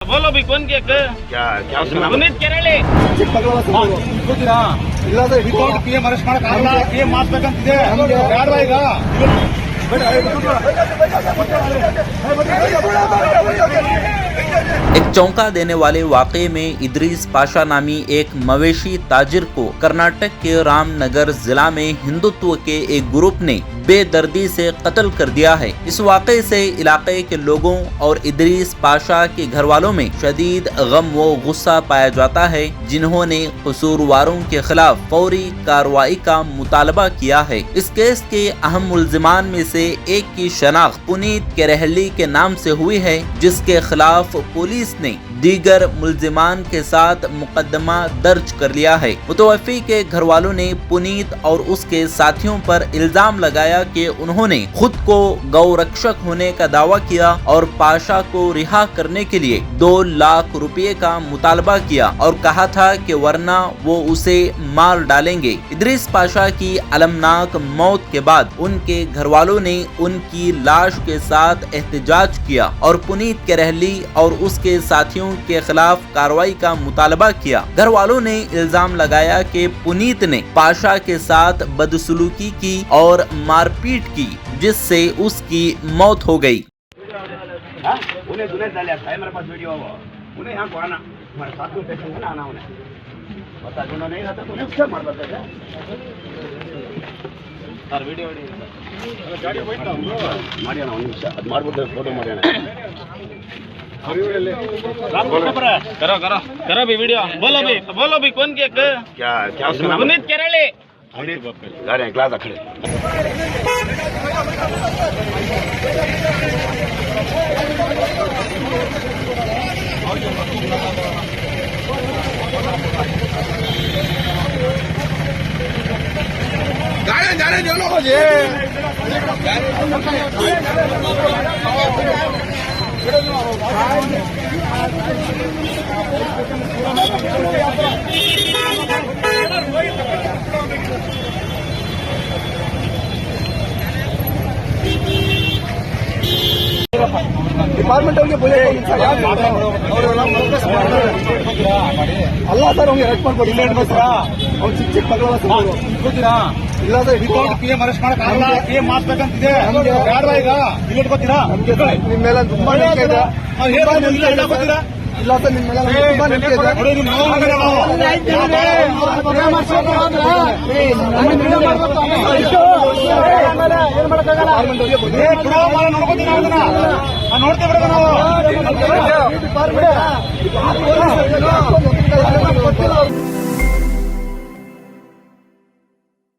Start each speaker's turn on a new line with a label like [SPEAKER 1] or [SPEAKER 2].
[SPEAKER 1] बोलो भी कौन के
[SPEAKER 2] क्या क्या उसका नाम
[SPEAKER 1] पुनीत केरळे
[SPEAKER 3] ಇಲ್ಲ ಸರ್ ವಿತೌಟ್ PM ಅರೆಸ್ಟ್ ಮಾಡಕ್ ಆಗಲ್ಲ. PM ಮಾಡ್ಬೇಕಂತಿದೆ. ಬೇಡವಾ ಈಗ?
[SPEAKER 4] एक चौंका देने वाले वाकये में इदरीस पाशा नामी एक मवेशी ताजिर को कर्नाटक के रामनगर जिला में हिंदुत्व के एक ग्रुप ने बेदर्दी से कत्ल कर दिया है। इस वाकये से इलाके के लोगों और इदरीस पाशा के घर वालों में शदीद गम व गुस्सा पाया जाता है, जिन्होंने कसूरवारों के खिलाफ फौरी कार्रवाई का मुतालबा किया है। इस केस के अहम मुल्जिमान में से एक की शनाख्त पुनीत केरहली के नाम से हुई है, जिसके खिलाफ पुलिस ने दीगर मुल्जिमान के साथ मुकदमा दर्ज कर लिया है। मुतवफ़ी के घर वालों ने पुनीत और उसके साथियों पर इल्जाम लगाया कि उन्होंने खुद को गौरक्षक होने का दावा किया और पाशा को रिहा करने के लिए 2 लाख रुपए का मुतालबा किया और कहा था कि वरना वो उसे मार डालेंगे। इदरीस पाशा की अलमनाक मौत के बाद उनके घर वालों ने उनकी लाश के साथ एहतजाज किया और पुनीत केरहली और उसके साथियों के खिलाफ कार्रवाई का मुतालबा किया। घर वालों ने इल्जाम लगाया कि पुनीत ने पाशा के साथ बदसलूकी की और मारपीट की, जिससे उसकी मौत हो गई।
[SPEAKER 2] उन्हें दुनिया डाले है मेरे पास वीडियो वो उन्हें यहाँ को आना हमारे साथ में पेशेंट है ना आना उन्हें बता जो नहीं रहता तो उन्हें क्या मार देते हैं
[SPEAKER 1] सर वीडियो
[SPEAKER 2] गाड़ी बैठा मारियाना उन्हें ಅದು ಮಾಡ್ಬಿಟ್ಟು ಫೋಟೋ ಮಾರಿಯಾನ
[SPEAKER 1] करो करो करो भी वीडियो बोलो भी कौन के
[SPEAKER 2] क्या क्या उसका नाम
[SPEAKER 1] पुनीत केरळे
[SPEAKER 2] गाड़ी ग्लास खड़े
[SPEAKER 3] ಗಾಡಿ ಗಾಡಿ ದೇವೋ ಹೋಜೆ ಡಿಪಾರ್ಟ್ಮೆಂಟ್ ಅವ್ರಿಗೆ ಅಲ್ಲ ಸರ್ ಅವ್ನಿಗೆ ಅರೆಸ್ಟ್ ಮಾಡ್ಕೊಡಿ ಅವ್ನು ಚಿಕ್ಕ ಚಿಕ್ಕ ಮಗಳು ಗೊತ್ತೀರಾ ಇಲ್ಲ ಸರ್ ವಿತೌಟ್ PM ಅರೆಸ್ಟ್ ಮಾಡಕ್ ಆಗಲ್ಲ. PM ಮಾಡ್ಬೇಕಂತಿದೆ. ಬೇಡವಾ ಈಗ? ಟಿಕೆಟ್ ಗೊತ್ತೀರಾ? ನಿಮ್ಮ ಮೇಲೆ ತುಂಬಾ ನಂಬಿಕೆ ಇದೆ. ಗೊತ್ತೀರಾ? ಇಲ್ಲ ಸರ್ ನಿಮ್ಮ ಮೇಲೆ ತುಂಬಾ ನಂಬಿಕೆ ಇದೆ. ನೋಡ್ತೇವೆ ನಾವು ಡಿಪಾರ್ಟ್ಮೆಂಟ್